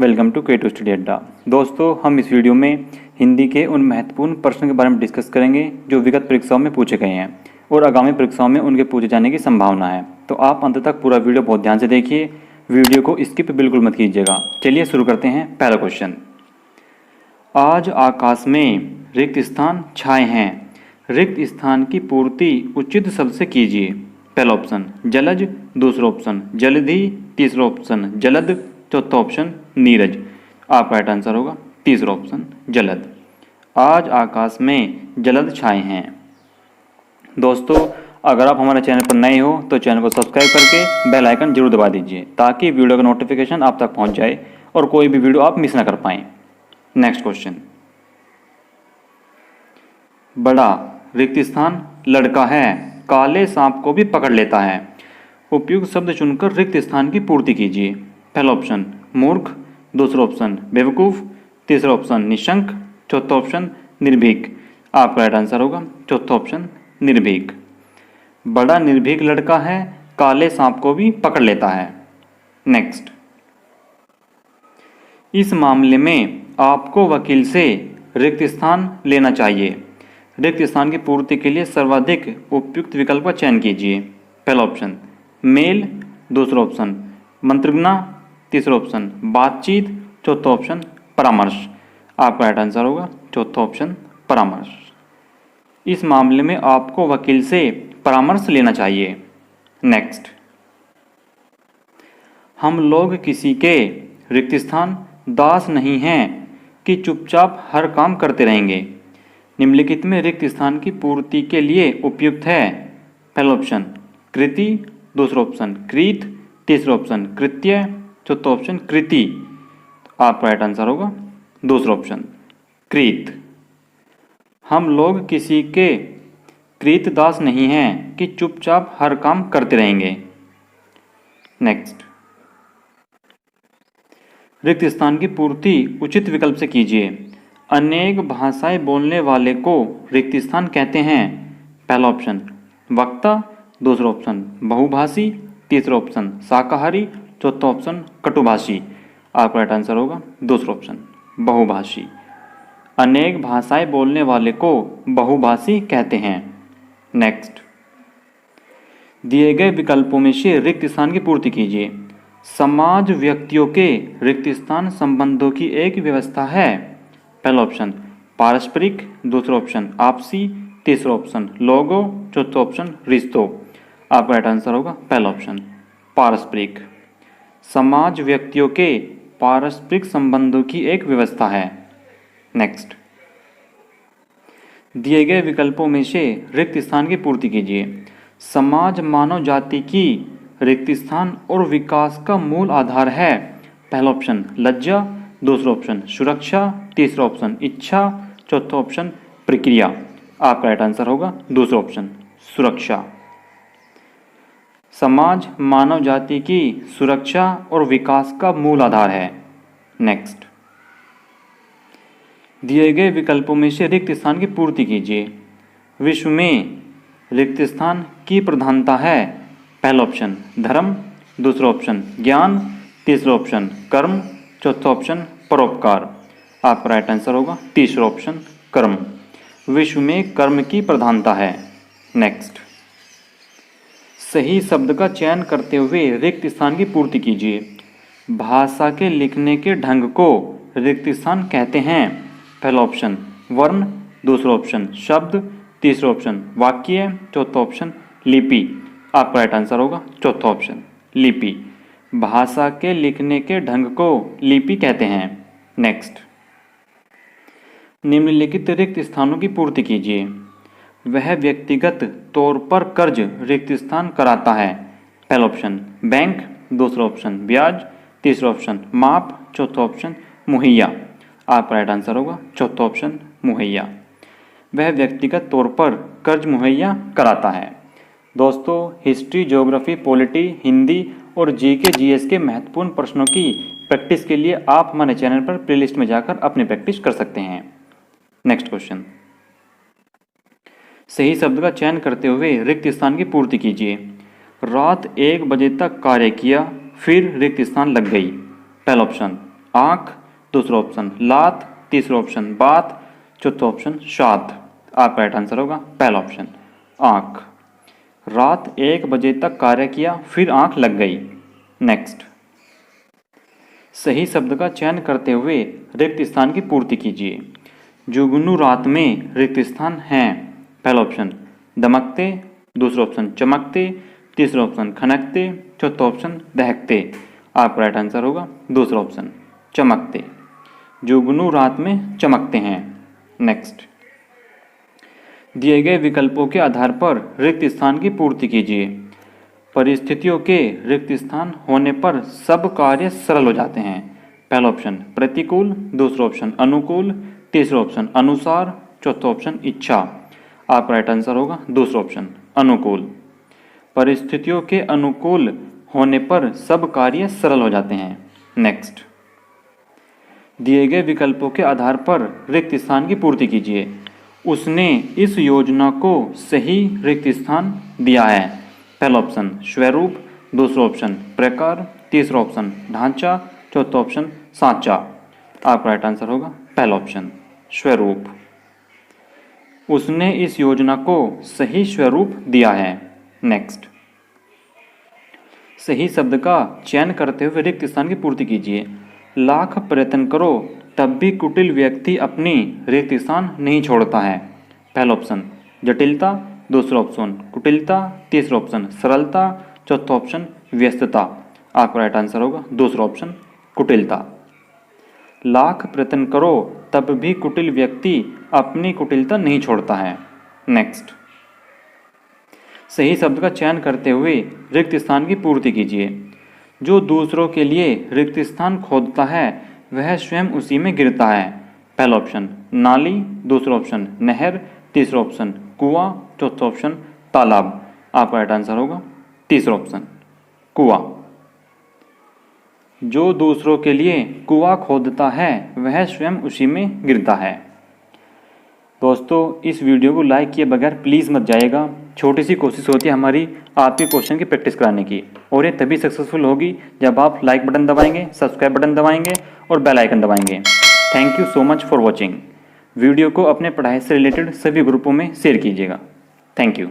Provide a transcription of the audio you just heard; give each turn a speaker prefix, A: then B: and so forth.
A: Welcome to K2 study अड्डा। दोस्तों, हम इस वीडियो में हिंदी के उन महत्वपूर्ण प्रश्नों के बारे में डिस्कस करेंगे जो विगत परीक्षाओं में पूछे गए हैं और आगामी परीक्षाओं में उनके पूछे जाने की संभावना है। तो आप अंत तक पूरा वीडियो बहुत ध्यान से देखिए, वीडियो को स्किप बिल्कुल मत कीजिएगा। चलिए शुरू करते हैं। पहला क्वेश्चन, आज आकाश में रिक्त स्थान छाए हैं, रिक्त स्थान की पूर्ति उचित शब्द से कीजिए। पहला ऑप्शन जलज, दूसरा ऑप्शन जलधि, तीसरा ऑप्शन जलद, चौथा ऑप्शन नीरज। आपका राइट आंसर होगा तीसरा ऑप्शन जलद। आज आकाश में जलद छाए हैं। दोस्तों, अगर आप हमारे चैनल पर नए हो तो चैनल को सब्सक्राइब करके बेल आइकन जरूर दबा दीजिए ताकि वीडियो का नोटिफिकेशन आप तक पहुंच जाए और कोई भी वीडियो आप मिस ना कर पाएं। नेक्स्ट क्वेश्चन, बड़ा रिक्त स्थान लड़का है, काले सांप को भी पकड़ लेता है। उपयुक्त शब्द चुनकर रिक्त स्थान की पूर्ति कीजिए। पहला ऑप्शन मूर्ख, दूसरा ऑप्शन बेवकूफ़, तीसरा ऑप्शन निशंक, चौथा ऑप्शन निर्भीक। आपका राइट आंसर होगा चौथा ऑप्शन निर्भीक। बड़ा निर्भीक लड़का है, काले सांप को भी पकड़ लेता है। नेक्स्ट, इस मामले में आपको वकील से रिक्त स्थान लेना चाहिए। रिक्त स्थान की पूर्ति के लिए सर्वाधिक उपयुक्त विकल्प का चयन कीजिए। पहला ऑप्शन मेल, दूसरा ऑप्शन मंत्रगना, तीसरा ऑप्शन बातचीत, चौथा ऑप्शन परामर्श। आपका राइट आंसर होगा चौथा ऑप्शन परामर्श। इस मामले में आपको वकील से परामर्श लेना चाहिए। नेक्स्ट, हम लोग किसी के रिक्त स्थान दास नहीं हैं कि चुपचाप हर काम करते रहेंगे। निम्नलिखित में रिक्त स्थान की पूर्ति के लिए उपयुक्त है। पहला ऑप्शन कृति, दूसरा ऑप्शन कृत, तीसरा ऑप्शन कृत्य, चौथा ऑप्शन कृति। आपका राइट आंसर होगा दूसरा ऑप्शन कृत। हम लोग किसी के कृत दास नहीं हैं कि चुपचाप हर काम करते रहेंगे। नेक्स्ट, रिक्त स्थान की पूर्ति उचित विकल्प से कीजिए। अनेक भाषाएं बोलने वाले को रिक्त स्थान कहते हैं। पहला ऑप्शन वक्ता, दूसरा ऑप्शन बहुभाषी, तीसरा ऑप्शन शाकाहारी, चौथा ऑप्शन कटुभाषी। आपका राइट आंसर होगा दूसरा ऑप्शन बहुभाषी। अनेक भाषाएं बोलने वाले को बहुभाषी कहते हैं। नेक्स्ट, दिए गए विकल्पों में से रिक्त स्थान की पूर्ति कीजिए। समाज व्यक्तियों के रिक्त स्थान संबंधों की एक व्यवस्था है। पहला ऑप्शन पारस्परिक, दूसरा ऑप्शन आपसी, तीसरा ऑप्शन लोगो, चौथा ऑप्शन रिश्तों। आपका राइट आंसर होगा पहला ऑप्शन पारस्परिक। समाज व्यक्तियों के पारस्परिक संबंधों की एक व्यवस्था है। नेक्स्ट, दिए गए विकल्पों में से रिक्त स्थान की पूर्ति कीजिए। समाज मानव जाति की रिक्त स्थान और विकास का मूल आधार है। पहला ऑप्शन लज्जा, दूसरा ऑप्शन सुरक्षा, तीसरा ऑप्शन इच्छा, चौथा ऑप्शन प्रक्रिया। आपका राइट आंसर होगा दूसरा ऑप्शन सुरक्षा। समाज मानव जाति की सुरक्षा और विकास का मूल आधार है। नेक्स्ट, दिए गए विकल्पों में से रिक्त स्थान की पूर्ति कीजिए। विश्व में रिक्त स्थान की प्रधानता है। पहला ऑप्शन धर्म, दूसरा ऑप्शन ज्ञान, तीसरा ऑप्शन कर्म, चौथा ऑप्शन परोपकार। आपका राइट आंसर होगा तीसरा ऑप्शन कर्म। विश्व में कर्म की प्रधानता है। नेक्स्ट, सही शब्द का चयन करते हुए रिक्त स्थान की पूर्ति कीजिए। भाषा के लिखने के ढंग को रिक्त स्थान कहते हैं। पहला ऑप्शन वर्ण, दूसरा ऑप्शन शब्द, तीसरा ऑप्शन वाक्य, चौथा ऑप्शन लिपि। आपका राइट आंसर होगा चौथा ऑप्शन लिपि। भाषा के लिखने के ढंग को लिपि कहते हैं। नेक्स्ट, निम्नलिखित रिक्त स्थानों की पूर्ति कीजिए। वह व्यक्तिगत तौर पर कर्ज रिक्त स्थान कराता है। पहला ऑप्शन बैंक, दूसरा ऑप्शन ब्याज, तीसरा ऑप्शन माप, चौथा ऑप्शन मुहैया। आपका राइट आंसर होगा चौथा ऑप्शन मुहैया। वह व्यक्तिगत तौर पर कर्ज मुहैया कराता है। दोस्तों, हिस्ट्री, ज्योग्राफी, पॉलिटी, हिंदी और जीके जीएस के महत्वपूर्ण प्रश्नों की प्रैक्टिस के लिए आप हमारे चैनल पर प्लेलिस्ट में जाकर अपनी प्रैक्टिस कर सकते हैं। नेक्स्ट क्वेश्चन, सही शब्द का चयन करते हुए रिक्त स्थान की पूर्ति कीजिए। रात 1 बजे तक कार्य किया, फिर रिक्त स्थान लग गई। पहला ऑप्शन आँख, दूसरा ऑप्शन लात, तीसरा ऑप्शन बात, चौथा ऑप्शन शाद। आपका राइट आंसर होगा पहला ऑप्शन आँख। रात 1 बजे तक कार्य किया फिर आँख लग गई। नेक्स्ट, सही शब्द का चयन करते हुए रिक्त स्थान की पूर्ति कीजिए। जुगनू रात में रिक्त स्थान हैं। पहला ऑप्शन दमकते, दूसरा ऑप्शन चमकते, तीसरा ऑप्शन खनकते, चौथा ऑप्शन दहकते। आपका राइट आंसर होगा दूसरा ऑप्शन चमकते। जुगनू रात में चमकते हैं। नेक्स्ट, दिए गए विकल्पों के आधार पर रिक्त स्थान की पूर्ति कीजिए। परिस्थितियों के रिक्त स्थान होने पर सब कार्य सरल हो जाते हैं। पहला ऑप्शन प्रतिकूल, दूसरा ऑप्शन अनुकूल, तीसरा ऑप्शन अनुसार, चौथा ऑप्शन इच्छा। आपका राइट आंसर होगा दूसरा ऑप्शन अनुकूल। परिस्थितियों के अनुकूल होने पर सब कार्य सरल हो जाते हैं। नेक्स्ट, दिए गए विकल्पों के आधार पर रिक्त स्थान की पूर्ति कीजिए। उसने इस योजना को सही रिक्त स्थान दिया है। पहला ऑप्शन स्वरूप, दूसरा ऑप्शन प्रकार, तीसरा ऑप्शन ढांचा, चौथा ऑप्शन सांचा। आपका राइट आंसर होगा पहला ऑप्शन स्वरूप। उसने इस योजना को सही स्वरूप दिया है। नेक्स्ट, सही शब्द का चयन करते हुए रिक्त स्थान की पूर्ति कीजिए। लाख प्रयत्न करो तब भी कुटिल व्यक्ति अपनी रिक्त स्थान नहीं छोड़ता है। पहला ऑप्शन जटिलता, दूसरा ऑप्शन कुटिलता, तीसरा ऑप्शन सरलता, चौथा ऑप्शन व्यस्तता। आपका राइट आंसर होगा दूसरा ऑप्शन कुटिलता। लाख प्रयत्न करो तब भी कुटिल व्यक्ति अपनी कुटिलता नहीं छोड़ता है। नेक्स्ट, सही शब्द का चयन करते हुए रिक्त स्थान की पूर्ति कीजिए। जो दूसरों के लिए रिक्त स्थान खोदता है वह स्वयं उसी में गिरता है। पहला ऑप्शन नाली, दूसरा ऑप्शन नहर, तीसरा ऑप्शन कुआं, चौथा ऑप्शन तालाब। आपका राइट आंसर होगा तीसरा ऑप्शन कुआं। जो दूसरों के लिए कुआं खोदता है वह स्वयं उसी में गिरता है। दोस्तों, इस वीडियो को लाइक किए बगैर प्लीज़ मत जाइएगा। छोटी सी कोशिश होती है हमारी आपके क्वेश्चन की प्रैक्टिस कराने की, और ये तभी सक्सेसफुल होगी जब आप लाइक बटन दबाएंगे, सब्सक्राइब बटन दबाएंगे और बेल आइकन दबाएंगे। Thank you so much for watching. Video को अपने पढ़ाई से रिलेटेड सभी ग्रुपों में शेयर कीजिएगा। Thank you.